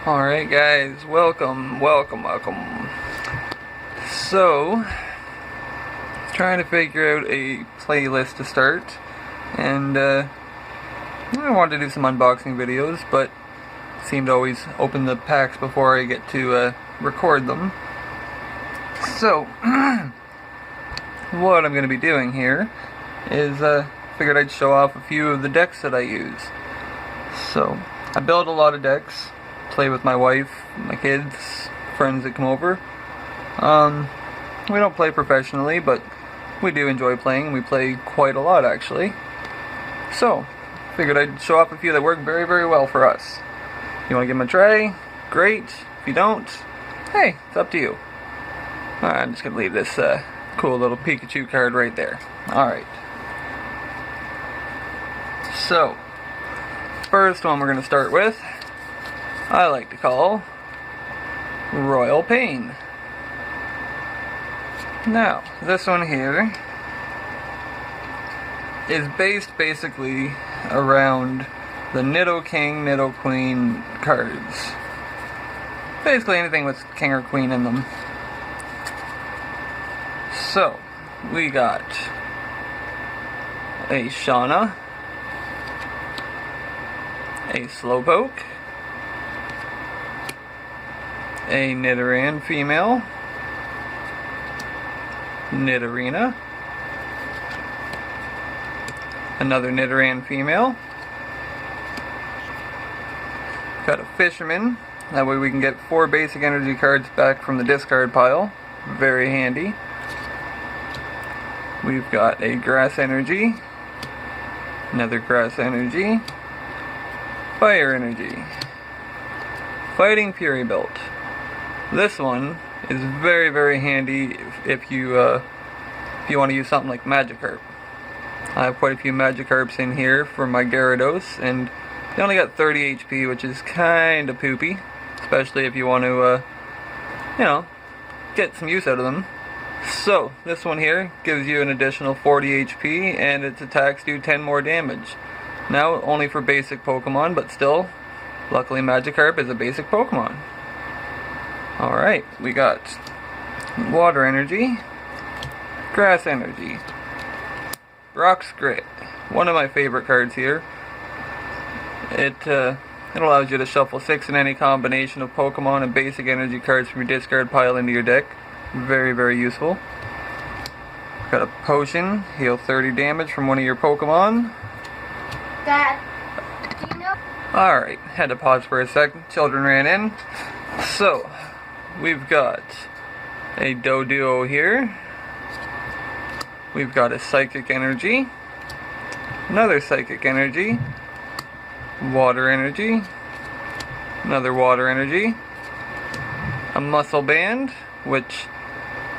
Alright guys, welcome. So, trying to figure out a playlist to start, and I wanted to do some unboxing videos, but seem to always open the packs before I get to record them. So, what I'm going to be doing here is, figured I'd show off a few of the decks that I use. So, I build a lot of decks, play with my wife, my kids, friends that come over. We don't play professionally, but we do enjoy playing. We play quite a lot, actually. So, figured I'd show off a few that work very, very well for us. You want to give them a try? Great. If you don't, hey, it's up to you. I'm just going to leave this cool little Pikachu card right there. Alright. So, first one we're going to start with, I like to call Royal Pain. Now, this one here is based basically around the Nidoking, Nidoqueen cards. Basically anything with King or Queen in them. So, we got a Shauna, a Slowpoke, a Nidoran female, Nidorina, another Nidoran female, got a Fisherman, that way we can get 4 basic energy cards back from the discard pile, very handy. We've got a Grass Energy, another Grass Energy, Fire Energy, Fighting Fury Belt. This one is very, very handy if you want to use something like Magikarp. I have quite a few Magikarps in here for my Gyarados, and they only got 30 HP, which is kind of poopy, especially if you want to, get some use out of them. So, this one here gives you an additional 40 HP, and its attacks do 10 more damage. Now, only for basic Pokemon, but still, luckily Magikarp is a basic Pokemon. Alright, we got Water Energy, Grass Energy, Rock's Grit, one of my favorite cards here. It allows you to shuffle 6 in any combination of Pokemon and basic energy cards from your discard pile into your deck. Very, very useful. Got a Potion, heal 30 damage from one of your Pokemon. Dad, do you know? Alright, had to pause for a second. Children ran in. So, we've got a Doduo here. We've got a Psychic Energy. Another Psychic Energy. Water Energy. Another Water Energy. A Muscle Band, which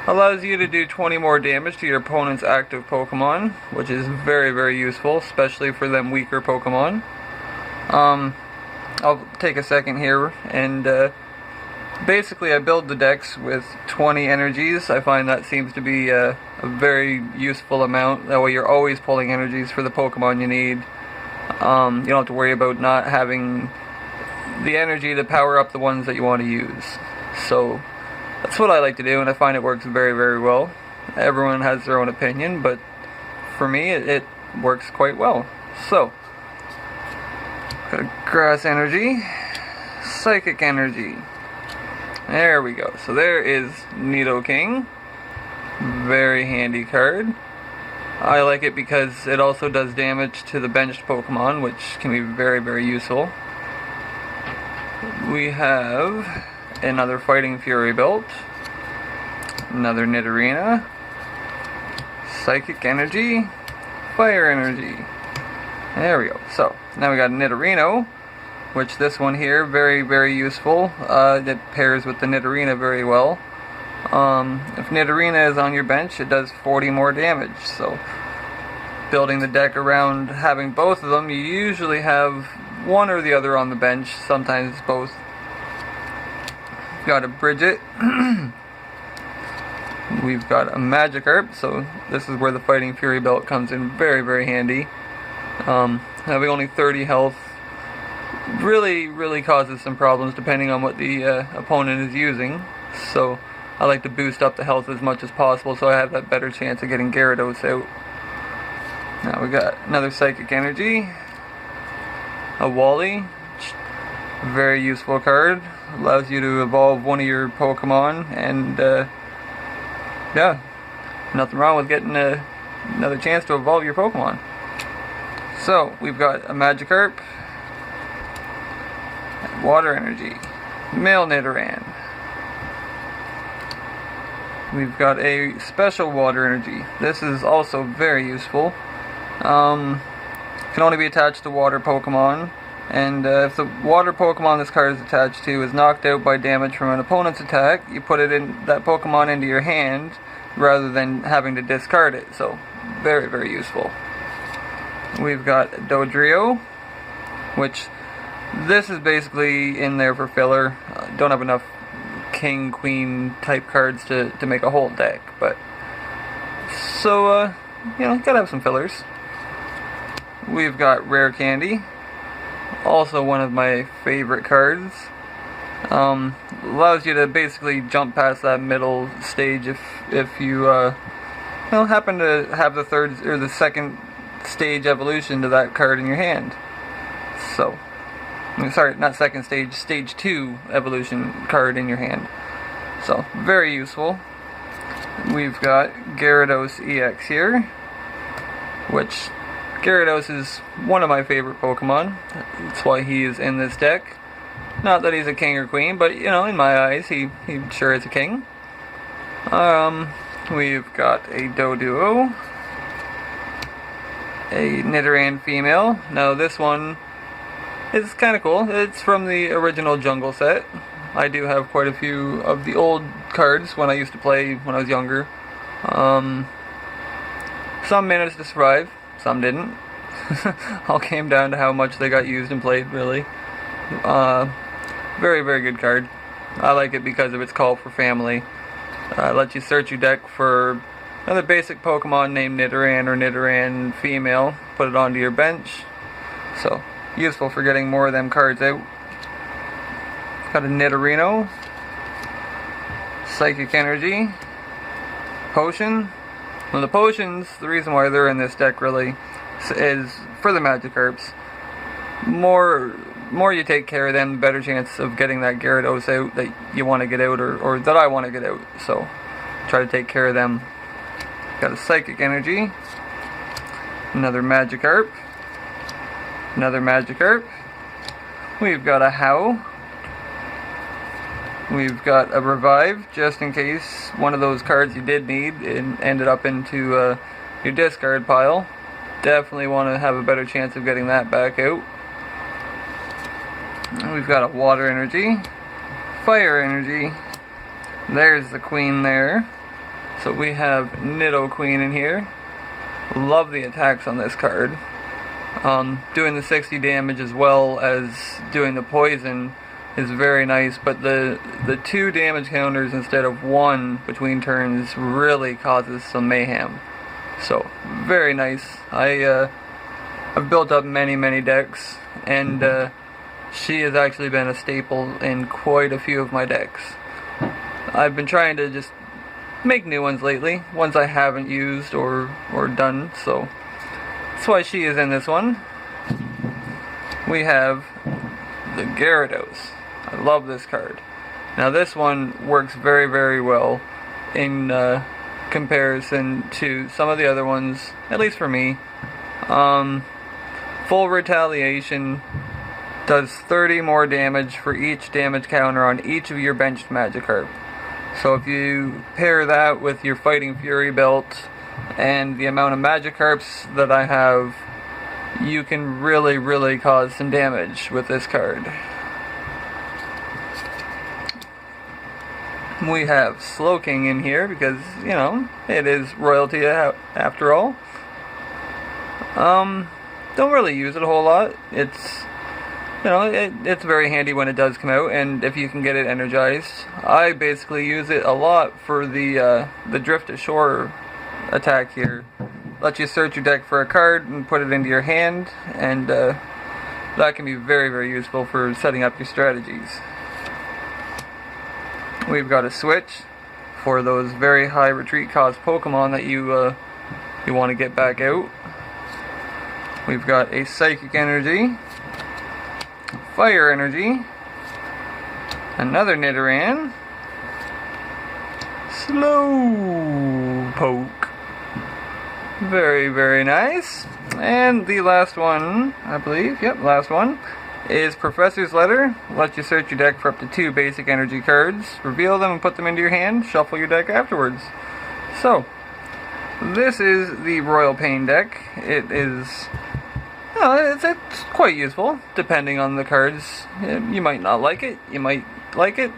allows you to do 20 more damage to your opponent's active Pokemon, which is very, very useful, especially for them weaker Pokemon. I'll take a second here and basically I build the decks with 20 energies. I find that seems to be a very useful amount. That way you're always pulling energies for the Pokemon you need. You don't have to worry about not having the energy to power up the ones that you want to use. So, that's what I like to do, and I find it works very, very well. Everyone has their own opinion, but for me, it works quite well. So, got a Grass Energy, Psychic Energy. There we go. So there is Nidoking. Very handy card. I like it because it also does damage to the benched Pokemon, which can be very, very useful. We have another Fighting Fury Belt, another Nidorina, Psychic Energy, Fire Energy. There we go. So, now we got Nidorino, which this one here, very, very useful. It pairs with the Nidorina very well. If Nidorina is on your bench, it does 40 more damage. So, building the deck around having both of them, you usually have one or the other on the bench, sometimes both. Got a Bridget. We've got a Magikarp, so this is where the Fighting Fury Belt comes in very, very handy. Having only 30 health really causes some problems depending on what the opponent is using. So I like to boost up the health as much as possible so I have that better chance of getting Gyarados out. Now we got another Psychic Energy, a Wally, very useful card, allows you to evolve one of your Pokemon, and yeah, nothing wrong with getting another chance to evolve your Pokemon. So we've got a Magikarp, Water Energy, Male Nidoran. We've got a special Water Energy. This is also very useful. Can only be attached to water Pokemon, and if the water Pokemon this card is attached to is knocked out by damage from an opponent's attack, you put that Pokemon into your hand rather than having to discard it. So very useful. We've got Dodrio, which this is basically in there for filler. Don't have enough king, queen type cards to make a whole deck, but so you know, gotta have some fillers. We've got Rare Candy, also one of my favorite cards. Allows you to basically jump past that middle stage if you happen to have the third or the second stage evolution to that card in your hand. So, sorry, not second stage, stage 2 evolution card in your hand. So, very useful. We've got Gyarados EX here, which Gyarados is one of my favorite Pokemon. That's why he is in this deck. Not that he's a king or queen, but you know, in my eyes, he sure is a king. We've got a Doduo, a Nidoran female. Now this one is kind of cool. It's from the original Jungle set. I do have quite a few of the old cards when I used to play when I was younger. Some managed to survive, some didn't. All came down to how much they got used and played, really. Very good card. I like it because of its call for family. It lets you search your deck for another basic Pokemon named Nidoran or Nidoran female, put it onto your bench. So, useful for getting more of them cards out. Got a Nidorino, Psychic Energy, Potion. Well, the potions, the reason why they're in this deck really is for the Magikarps. More you take care of them, the better chance of getting that Gyarados out that you want to get out, or that I want to get out. So, try to take care of them. Got a Psychic Energy, another Magikarp, another Magikarp. We've got a Howl. We've got a Revive, just in case one of those cards you did need and ended up into your discard pile. Definitely want to have a better chance of getting that back out. And we've got a Water Energy, Fire Energy. There's the Queen there. So we have Nidoqueen in here. Love the attacks on this card. Doing the 60 damage as well as doing the poison is very nice, but the 2 damage counters instead of 1 between turns really causes some mayhem. So, very nice. I've built up many decks, and she has actually been a staple in quite a few of my decks. I've been trying to just make new ones lately, ones I haven't used or done, so that's why she is in this one. We have the Gyarados. I love this card. Now this one works very well in comparison to some of the other ones, at least for me. Full Retaliation does 30 more damage for each damage counter on each of your benched Magikarp. So if you pair that with your Fighting Fury belt and the amount of Magikarps that I have, you can really cause some damage with this card. We have Slowking in here because, you know, it is royalty after all. Don't really use it a whole lot. It's, you know, it's very handy when it does come out, and if you can get it energized. I basically use it a lot for the Drift Ashore attack here. Let you search your deck for a card and put it into your hand, and that can be very, very useful for setting up your strategies. We've got a switch for those very high retreat cost Pokemon that you want to get back out. We've got a Psychic Energy, Fire Energy, another Nidoran, Slowpoke. Very, very nice. And the last one, I believe, yep, last one, is Professor's Letter. Lets you search your deck for up to 2 basic energy cards, reveal them and put them into your hand, shuffle your deck afterwards. So, this is the Royal Pain deck. It is, it's quite useful, depending on the cards. You might not like it, you might like it.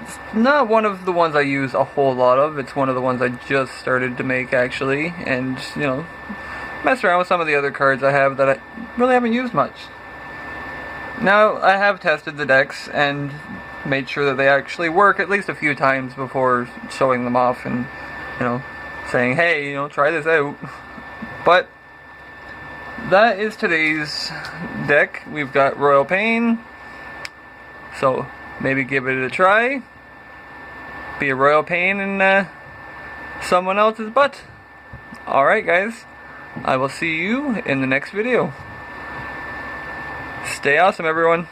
It's not one of the ones I use a whole lot of. It's one of the ones I just started to make, actually, and, mess around with some of the other cards I have that I really haven't used much. Now, I have tested the decks and made sure that they actually work at least a few times before showing them off and, saying, hey, try this out. But that is today's deck. We've got Royal Pain, so maybe give it a try. Be a Royal Pain in someone else's butt. Alright, guys. I will see you in the next video. Stay awesome, everyone.